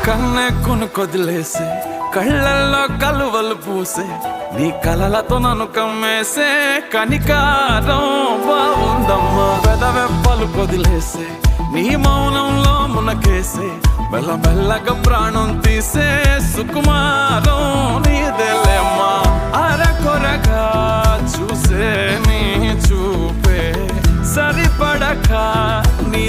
కన్నే కొదిలేసే కళ్ళల్లో కలువలు పూసే నీ కలలతో నన్ను కమ్మేసే కనికారం బాగుందమ్మా పెదవెప్పలు కొదిలేసే నీ మౌనంలో మునకేసే మెల్లమెల్లగా ప్రాణం తీసే సుకుమారం నీదేలేమ్మా అరకొరగా చూసే నీ చూపే సరిపడక నీ